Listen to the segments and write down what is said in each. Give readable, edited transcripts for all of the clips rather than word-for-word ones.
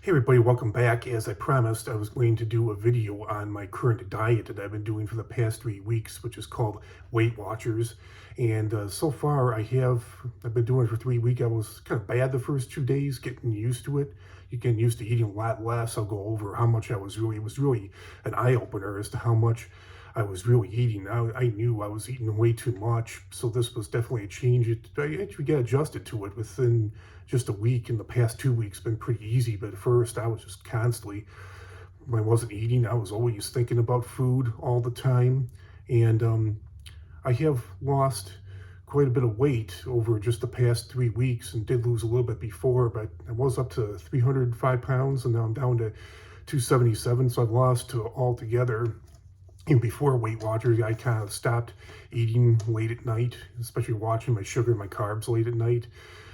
Hey everybody, welcome back. As I promised, I was going to do a video on my current diet that I've been doing for the past 3 weeks, which is called Weight Watchers. And so far, I've been doing it for 3 weeks. I was kind of bad the first 2 days, getting used to it. You get used to eating a lot less. I'll go over how much it was really an eye opener as to how much I was really eating. I knew I was eating way too much, so this was definitely a change. I actually got adjusted to it within just a week. In the past 2 weeks, been pretty easy, but at first I was just constantly, when I wasn't eating, I was always thinking about food all the time. And I have lost quite a bit of weight over just the past 3 weeks and did lose a little bit before, but I was up to 305 pounds and now I'm down to 277. So I've lost to altogether. And before Weight Watchers, I kind of stopped eating late at night, especially watching my sugar and my carbs late at night.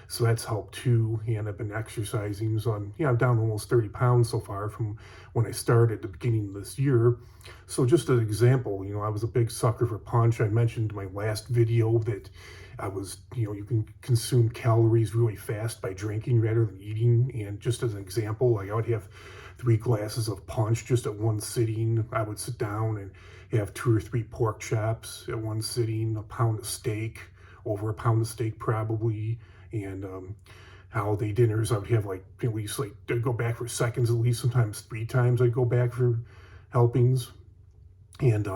So that's helped too. And I've been exercising. So I'm down almost 30 pounds so far from when I started at the beginning of this year. So just an example, I was a big sucker for punch. I mentioned in my last video that you can consume calories really fast by drinking rather than eating. And just as an example, like I would have 3 glasses of punch just at one sitting. I would sit down and have 2 or 3 pork chops at one sitting, a pound of steak, over a pound of steak probably. And holiday dinners, I would have like at least like I'd go back for seconds at least, sometimes 3 times I'd go back for helpings. And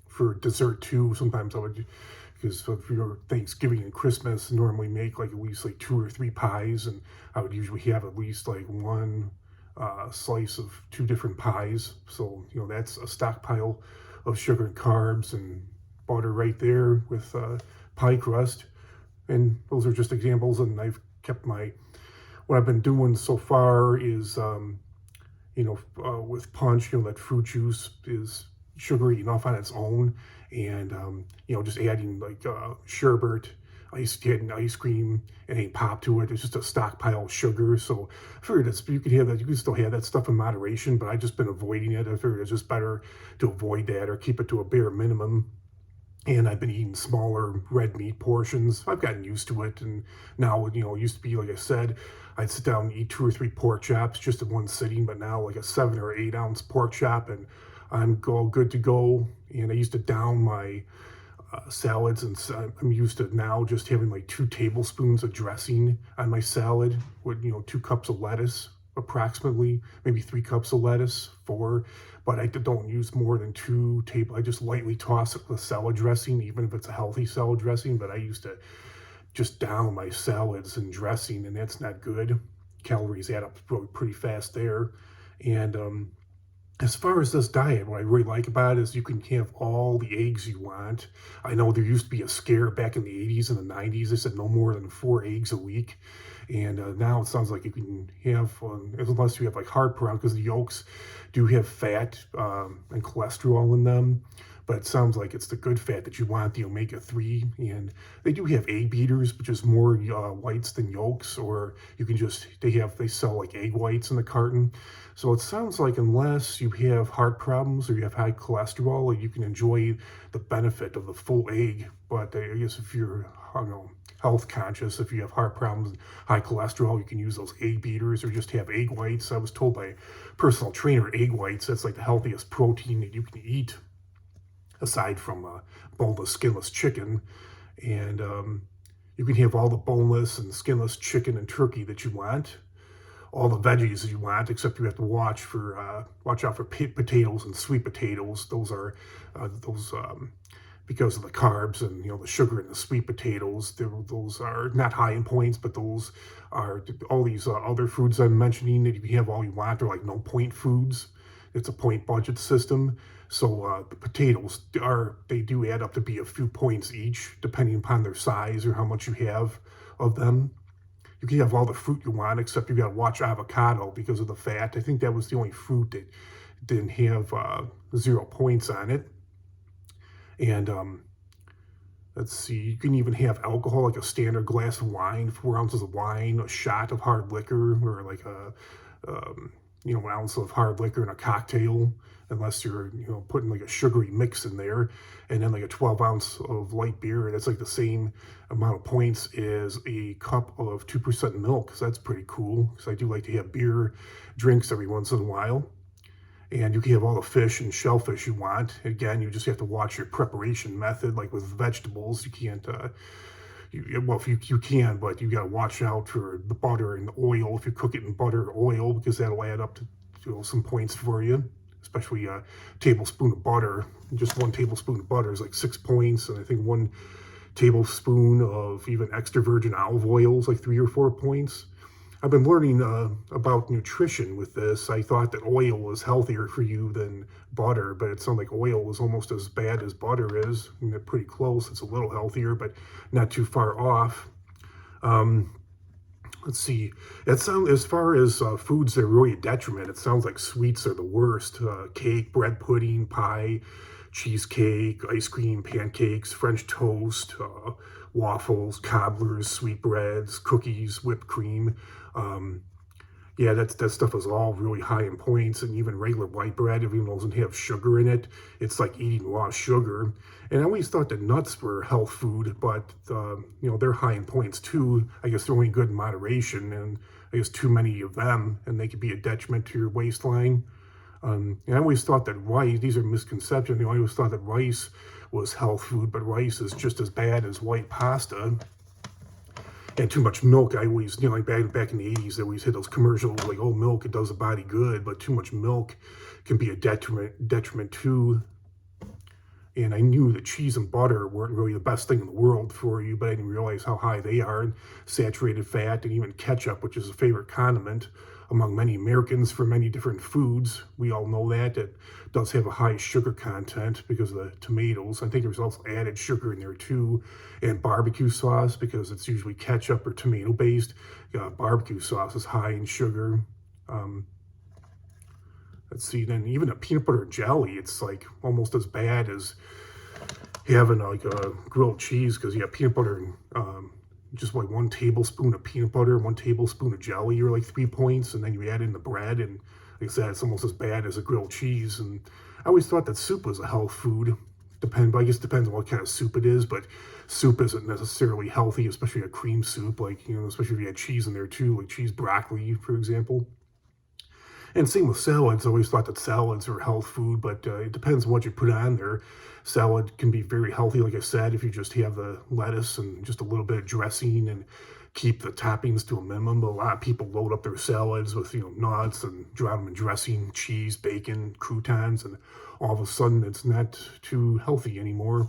for dessert too, sometimes I would, because for your Thanksgiving and Christmas, normally make like at least like 2 or 3 pies, and I would usually have at least like one slice of 2 different pies. So that's a stockpile of sugar and carbs and butter right there with pie crust. And those are just examples. And I've kept what I've been doing so far is with punch, that fruit juice is sugary enough on its own, and just adding like sherbet, getting ice cream and a pop to it. It's just a stockpile of sugar. So I figured you could have that. You can still have that stuff in moderation, but I've just been avoiding it. I figured it's just better to avoid that or keep it to a bare minimum. And I've been eating smaller red meat portions. I've gotten used to it. And now, it used to be, like I said, I'd sit down and eat 2 or 3 pork chops just in one sitting, but now like a 7 or 8 ounce pork chop and I'm all good to go. And I used to down my salads, and I'm used to now just having like 2 tablespoons of dressing on my salad with 2 cups of lettuce approximately, maybe 3 cups of lettuce, four, but I don't use more than 2 tablespoons. I just lightly toss it with salad dressing, even if it's a healthy salad dressing. But I used to just down my salads and dressing, and that's not good. Calories add up really pretty fast there. And as far as this diet, what I really like about it is you can have all the eggs you want. I know there used to be a scare back in the 80s and the 90s. They said no more than 4 eggs a week. And now it sounds like you can have, unless you have like heart brown, because the yolks do have fat and cholesterol in them. But it sounds like it's the good fat that you want, the omega-3. And they do have egg beaters, which is more whites than yolks, or you can just, they sell like egg whites in the carton. So it sounds like unless you have heart problems or you have high cholesterol, you can enjoy the benefit of the full egg. But I guess if you're, I don't know, health conscious, if you have heart problems, high cholesterol, you can use those egg beaters or just have egg whites. I was told by a personal trainer, egg whites, that's like the healthiest protein that you can eat, aside from boneless, skinless chicken. And you can have all the boneless and skinless chicken and turkey that you want, all the veggies that you want, except you have to watch out for potatoes and sweet potatoes. Those are because of the carbs and the sugar in the sweet potatoes. Those are not high in points, but those are all these other foods I'm mentioning that you can have all you want. They're like no point foods. It's a point budget system. So the potatoes they do add up to be a few points each, depending upon their size or how much you have of them. You can have all the fruit you want, except you got to watch avocado because of the fat. I think that was the only fruit that didn't have 0 points on it. And let's see, you can even have alcohol, like a standard glass of wine, 4 ounces of wine, a shot of hard liquor, or like an ounce of hard liquor in a cocktail, unless you're, putting like a sugary mix in there, and then like a 12 ounce of light beer. That's like the same amount of points as a cup of 2% milk. So that's pretty cool, because I do like to have beer drinks every once in a while. And you can have all the fish and shellfish you want. Again, you just have to watch your preparation method. Like with vegetables, you can't, well, if you can, but you got to watch out for the butter and the oil. If you cook it in butter or oil, because that'll add up to some points for you. Especially a tablespoon of butter. Just 1 tablespoon of butter is like 6 points, and I think 1 tablespoon of even extra virgin olive oil is like 3 or 4 points. I've been learning about nutrition with this. I thought that oil was healthier for you than butter, but it sounds like oil was almost as bad as butter is. I mean, they're pretty close. It's a little healthier, but not too far off. Let's see. It sounds, as far as foods that are really a detriment, it sounds like sweets are the worst. Cake, bread pudding, pie, cheesecake, ice cream, pancakes, French toast, waffles, cobblers, sweetbreads, cookies, whipped cream. Yeah, that stuff is all really high in points, and even regular white bread, even though it doesn't have sugar in it, it's like eating raw sugar. And I always thought that nuts were health food, but they're high in points too. I guess they're only good in moderation, and I guess too many of them, and they could be a detriment to your waistline. And I always thought that rice, these are misconceptions, I always thought that rice was health food, but rice is just as bad as white pasta. And too much milk, I always, like back in the 80s, they always had those commercials like, oh, milk, it does the body good, but too much milk can be a detriment too. And I knew that cheese and butter weren't really the best thing in the world for you, but I didn't realize how high they are in saturated fat, and even ketchup, which is a favorite condiment among many Americans for many different foods. We all know that. It does have a high sugar content because of the tomatoes. I think there's also added sugar in there too. And barbecue sauce, because it's usually ketchup or tomato based. Barbecue sauce is high in sugar. Let's see, then even a peanut butter jelly, it's like almost as bad as having like a grilled cheese, because you have peanut butter and just like 1 tablespoon of peanut butter, 1 tablespoon of jelly, you're like 3 points, and then you add in the bread, and like I said, it's almost as bad as a grilled cheese. And I always thought that soup was a health food. But I guess it depends on what kind of soup it is, but soup isn't necessarily healthy, especially a cream soup, like, especially if you had cheese in there too, like cheese broccoli, for example. And same with salads. I always thought that salads are health food, but it depends on what you put on there. Salad can be very healthy, like I said, if you just have the lettuce and just a little bit of dressing and keep the toppings to a minimum. But a lot of people load up their salads with, nuts and drown them in dressing, cheese, bacon, croutons, and all of a sudden it's not too healthy anymore.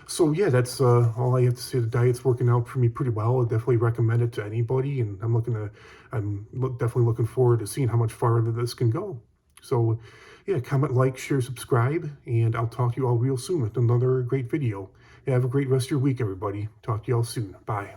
So yeah, that's all I have to say. The diet's working out for me pretty well. I definitely recommend it to anybody, and I'm definitely looking forward to seeing how much farther this can go. So yeah, comment, like, share, subscribe, and I'll talk to you all real soon with another great video. Yeah, have a great rest of your week, everybody. Talk to you all soon. Bye.